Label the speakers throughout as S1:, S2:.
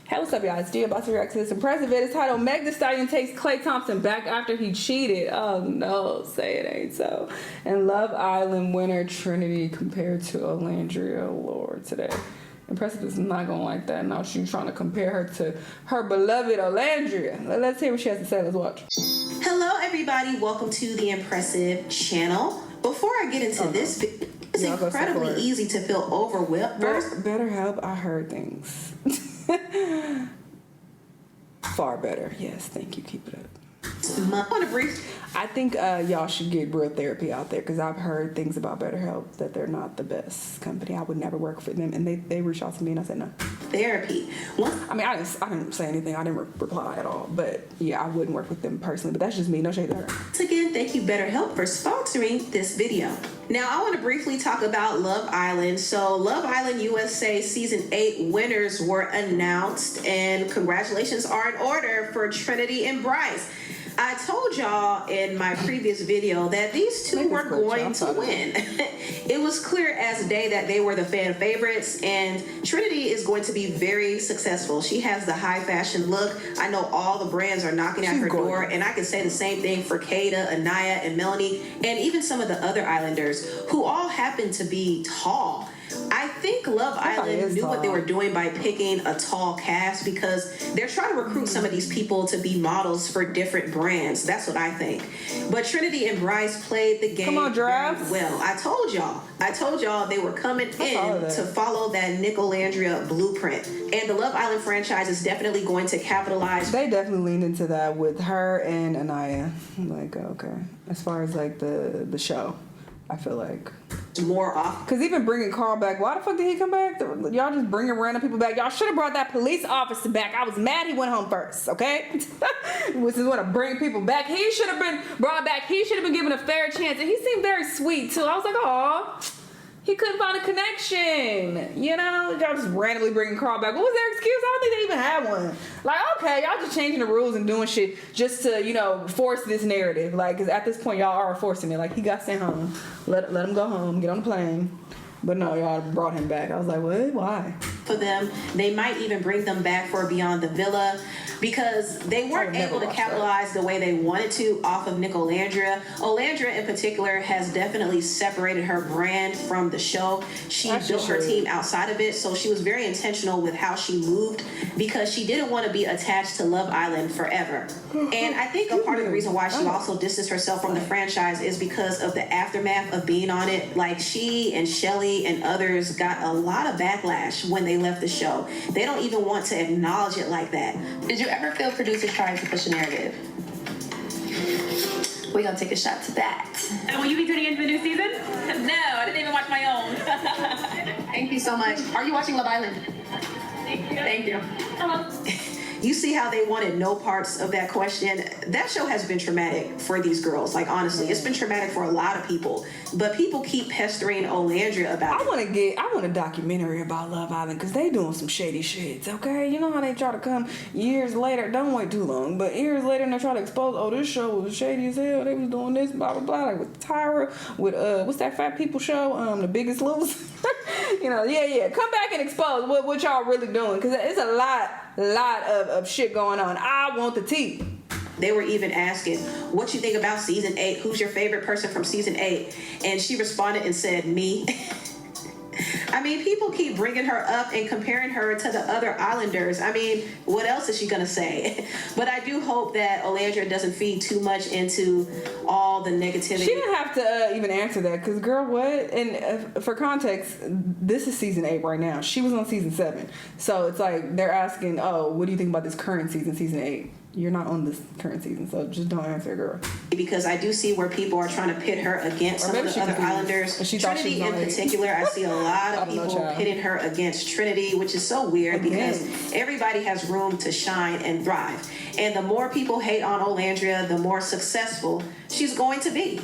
S1: Hey, what's up, y'all? It's Gia about to react to this impressive vid. It's titled Meg Thee Stallion takes Klay Thompson back after he cheated. Oh no, say it ain't so. And Love Island winner Trinity compared to Olandria. Lord, today. Impressive is not gonna like that. Now she's trying to compare her to her beloved Olandria. Let's hear what she has to say. Let's watch.
S2: Hello, everybody. Welcome to the Impressive channel. Before I get into this, it's incredibly easy to feel overwhelmed.
S1: Better help. I heard things. Far better. Yes, thank you. Keep it up. I think y'all should get real therapy out there, because I've heard things about BetterHelp that they're not the best company. I would never work for them, and they reached out to me and I said no.
S2: Therapy.
S1: I mean, I didn't say anything. I didn't reply at all. But yeah, I wouldn't work with them personally. But that's just me. No shade to her.
S2: Once again, thank you BetterHelp for sponsoring this video. Now, I want to briefly talk about Love Island. So, Love Island USA Season 8 winners were announced, and congratulations are in order for Trinity and Bryce. I told y'all in my previous video that these two were going to win. It was clear as day that they were the fan favorites, and Trinity is going to be very successful. She has the high fashion look. I know all the brands are knocking at her door, and I can say the same thing for Kada, Anaya, and Melanie, and even some of the other Islanders who all happen to be tall. I think Love Island knew what they were doing by picking a tall cast, because they're trying to recruit some of these people to be models for different brands. That's what I think. But Trinity and Bryce played the game very well. I told y'all they were coming in to follow that Olandria blueprint. And the Love Island franchise is definitely going to capitalize.
S1: They definitely leaned into that with her and Anaya. Like, okay. As far as like the show, I feel like
S2: more off.
S1: Because even bringing Carl back, why the fuck did he come back? Y'all just bringing random people back. Y'all should have brought that police officer back. I was mad he went home first, okay? Which is what to bring people back. He should have been brought back. He should have been given a fair chance. And he seemed very sweet too. I was like, aw. He couldn't find a connection. You know? Y'all just randomly bringing Carl back. What was their excuse? I don't think they even had one. Like, okay, y'all just changing the rules and doing shit just to, you know, force this narrative. Like, because at this point, y'all are forcing it. Like, he got sent home. Let him go home. Get on the plane. But no, y'all brought him back. I was like, what? Why?
S2: For them, they might even bring them back for Beyond the Villa, because they weren't able to capitalize the way they wanted to off of Olandria. Olandria in particular has definitely separated her brand from the show. She built her team outside of it, so she was very intentional with how she moved, because she didn't want to be attached to Love Island forever. And I think a part of the reason why she also distanced herself from the franchise is because of the aftermath of being on it. Like, she and Shelly and others got a lot of backlash when they left the show. They don't even want to acknowledge it like that.
S3: Did you ever feel producers trying to push a narrative? We're gonna take a shot to that.
S4: And will you be tuning into the new season? No, I didn't even watch my own.
S3: Thank you so much. Are you watching Love Island?
S4: Thank you.
S3: Thank you.
S2: You see how they wanted no parts of that question? That show has been traumatic for these girls. Like, honestly, it's been traumatic for a lot of people. But people keep pestering Olandria about it.
S1: I want a documentary about Love Island, because they doing some shady shit, okay? You know how they try to come years later, don't wait too long, but years later, and they try to expose, oh, this show was shady as hell, they was doing this, blah, blah, blah, like with Tyra, with, what's that fat people show, The Biggest Loser? You know, yeah, come back and expose what y'all really doing, because it's a lot of shit going on. I want the tea.
S2: They were even asking, what you think about season 8? Who's your favorite person from season 8? And she responded and said, me. I mean, people keep bringing her up and comparing her to the other Islanders. I mean, what else is she gonna say? But I do hope that Olandria doesn't feed too much into all the negativity.
S1: She didn't have to even answer that, because girl, what? And for context, this is season 8 right now. She was on season 7. So it's like they're asking, oh, what do you think about this current season 8? You're not on this current season, so just don't answer, girl.
S2: Because I do see where people are trying to pit her against some of the other Islanders. Trinity in particular, I see a lot of people pitting her against Trinity, which is so weird, because everybody has room to shine and thrive. And the more people hate on Olandria, the more successful she's going to be.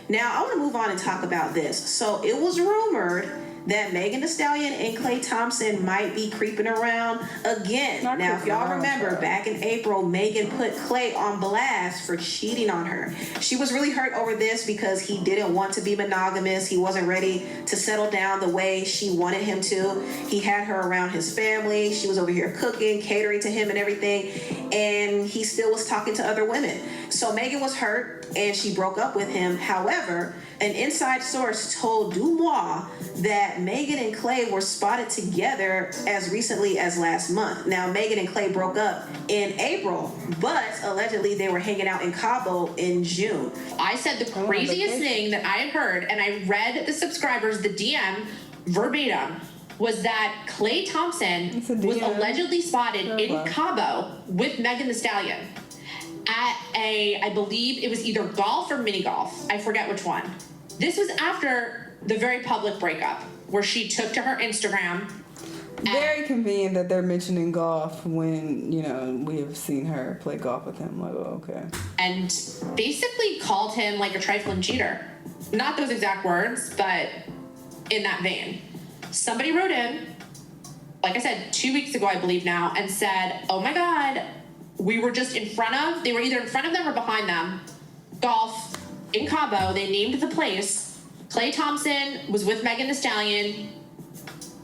S2: Now, I want to move on and talk about this. So it was rumored that Megan Thee Stallion and Klay Thompson might be creeping around again. Now, if y'all remember, back in April, Megan put Klay on blast for cheating on her. She was really hurt over this because he didn't want to be monogamous. He wasn't ready to settle down the way she wanted him to. He had her around his family. She was over here cooking, catering to him and everything. And he still was talking to other women. So Megan was hurt and she broke up with him. However, an inside source told Dumois that Megan and Klay were spotted together as recently as last month. Now, Megan and Klay broke up in April, but allegedly they were hanging out in Cabo in June.
S5: I said the craziest thing that I had heard, and I read the subscribers, the DM verbatim, was that Klay Thompson was allegedly spotted in Cabo with Megan Thee Stallion at I believe it was either golf or mini golf. I forget which one. This was after the very public breakup where she took to her Instagram.
S1: Very convenient that they're mentioning golf when, you know, we have seen her play golf with him. Like, oh, okay.
S5: And basically called him like a trifling cheater. Not those exact words, but in that vein. Somebody wrote in, like I said, 2 weeks ago, I believe now, and said, oh my God, we were just in front of, they were either in front of them or behind them, golf in Cabo. They named the place. Klay Thompson was with Megan Thee Stallion.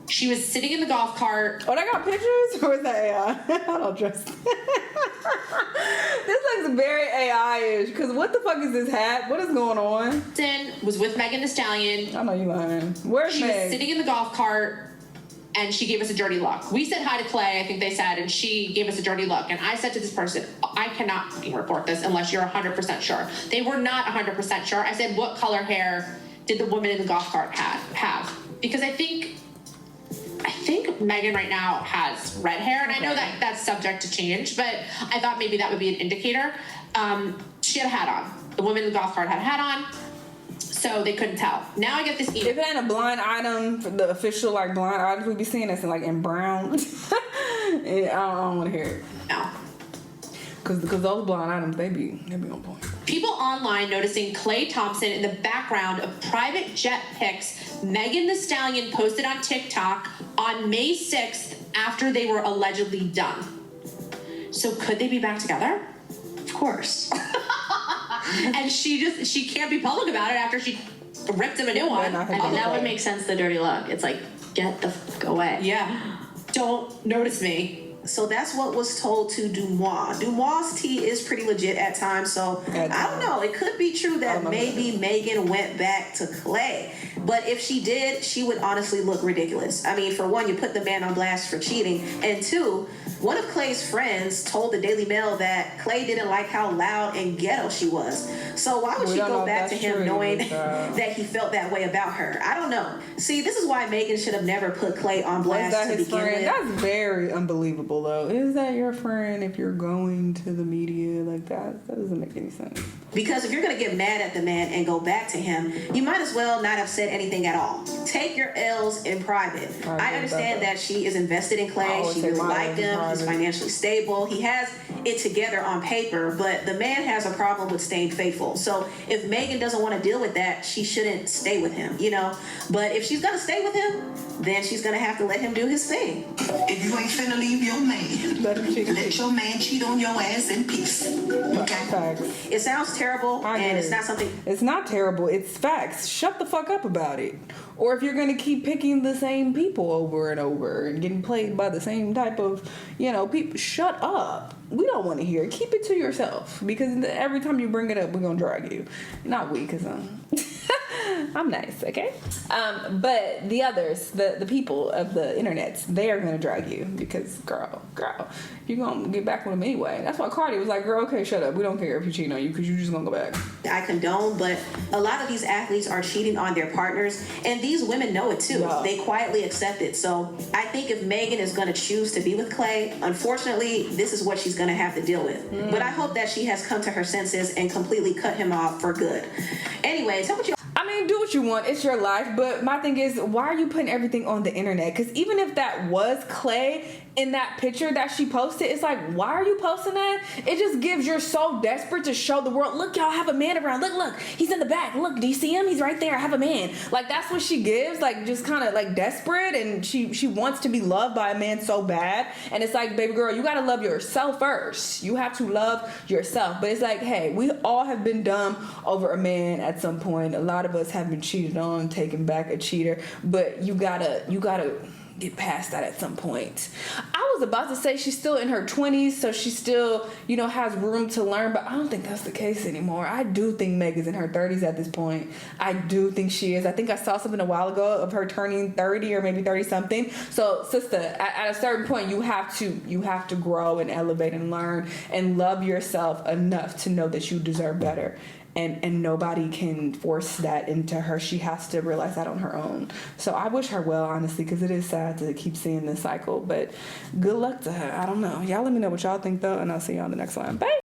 S5: She was sitting in the golf cart.
S1: Oh, they got pictures? Or is that AI? I don't trust. This looks very AI-ish. Because what the fuck is this hat? What is going on?
S5: Was with Megan Thee Stallion.
S1: I know you lying. Where's
S5: She
S1: Meg?
S5: was sitting in the golf cart, and she gave us a dirty look. We said hi to Klay, I think they said, and she gave us a dirty look. And I said to this person, I cannot fucking report this unless you're 100% sure. They were not 100% sure. I said, what color hair did the woman in the golf cart have? Because I think Megan right now has red hair, and I know that that's subject to change, but I thought maybe that would be an indicator. She had a hat on. The woman in the golf cart had a hat on. So they couldn't tell. Now I get this email.
S1: If it ain't a blind item, for the official like blind items, we'd be seeing this in like in brown. I don't want to hear it.
S5: No.
S1: Because those blind items, they be on point.
S5: People online noticing Klay Thompson in the background of private jet pics Megan Thee Stallion posted on TikTok on May 6th after they were allegedly done. So could they be back together?
S3: Of course.
S5: And she can't be public about it after she ripped him a new one.
S3: I mean, that would make sense, the dirty look. It's like, get the fuck away.
S5: Yeah. Don't notice me.
S2: So that's what was told to Dumois. Dumois' tea is pretty legit at times, so I don't know. It could be true that maybe Megan went back to Klay. But if she did, she would honestly look ridiculous. I mean, for one, you put the man on blast for cheating. And two, one of Klay's friends told the Daily Mail that Klay didn't like how loud and ghetto she was. So why would she go back to him knowing that he felt that way about her? I don't know. See, this is why Megan should have never put Klay on blast to begin with.
S1: That's very unbelievable, though. Is that your friend if you're going to the media like that? That doesn't make any sense.
S2: Because if you're going to get mad at the man and go back to him, you might as well not have said anything at all. Take your L's in private. I understand that she is invested in Klay. She really liked him. He's financially stable. He has it together on paper, but the man has a problem with staying faithful. So if Megan doesn't want to deal with that, she shouldn't stay with him, you know? But if she's going to stay with him, then she's going to have to let him do his thing.
S6: If you ain't finna leave your man, let your man cheat on your ass in peace. Okay?
S1: Facts.
S2: It sounds terrible, and it's not something...
S1: It's not terrible. It's facts. Shut the fuck up about it. Or if you're going to keep picking the same people over and over and getting played by the same type of, people, shut up. We don't want to hear it. Keep it to yourself. Because every time you bring it up, we're going to drag you. Not we, because I'm nice, okay? But the others, the people of the internet, they are going to drag you. Because, girl, you're going to get back with them anyway. That's why Cardi was like, girl, okay, shut up. We don't care if you cheat on you because you're just going to go back.
S2: I condone, but a lot of these athletes are cheating on their partners, and these women know it too. Yeah. They quietly accept it. So I think if Megan is going to choose to be with Klay, unfortunately, this is what she's going to have to deal with. But I hope that she has come to her senses and completely cut him off for good. Anyway, tell what you...
S1: I mean, do what what you want. It's your life. But my thing is, why are you putting everything on the internet? Because even if that was Klay in that picture that she posted, it's like, why are you posting that? It just gives you're so desperate to show the world, look, y'all, I have a man around. Look, he's in the back. Look, do you see him? He's right there. I have a man. Like, that's what she gives, like, just kind of like desperate, and she wants to be loved by a man so bad. And it's like, baby girl, you got to love yourself first. You have to love yourself. But it's like, hey, we all have been dumb over a man at some point. A lot of us have been cheated on, taken back a cheater, but you gotta get past that at some point. I was about to say she's still in her 20s, so she still, has room to learn, but I don't think that's the case anymore. I do think Meg is in her 30s at this point. I do think she is. I think I saw something a while ago of her turning 30 or maybe 30 something. So, sister, at a certain point, you have to grow and elevate and learn and love yourself enough to know that you deserve better. And nobody can force that into her. She has to realize that on her own. So I wish her well, honestly, because it is sad to keep seeing this cycle. But good luck to her. I don't know. Y'all let me know what y'all think, though, and I'll see you on the next one. Bye.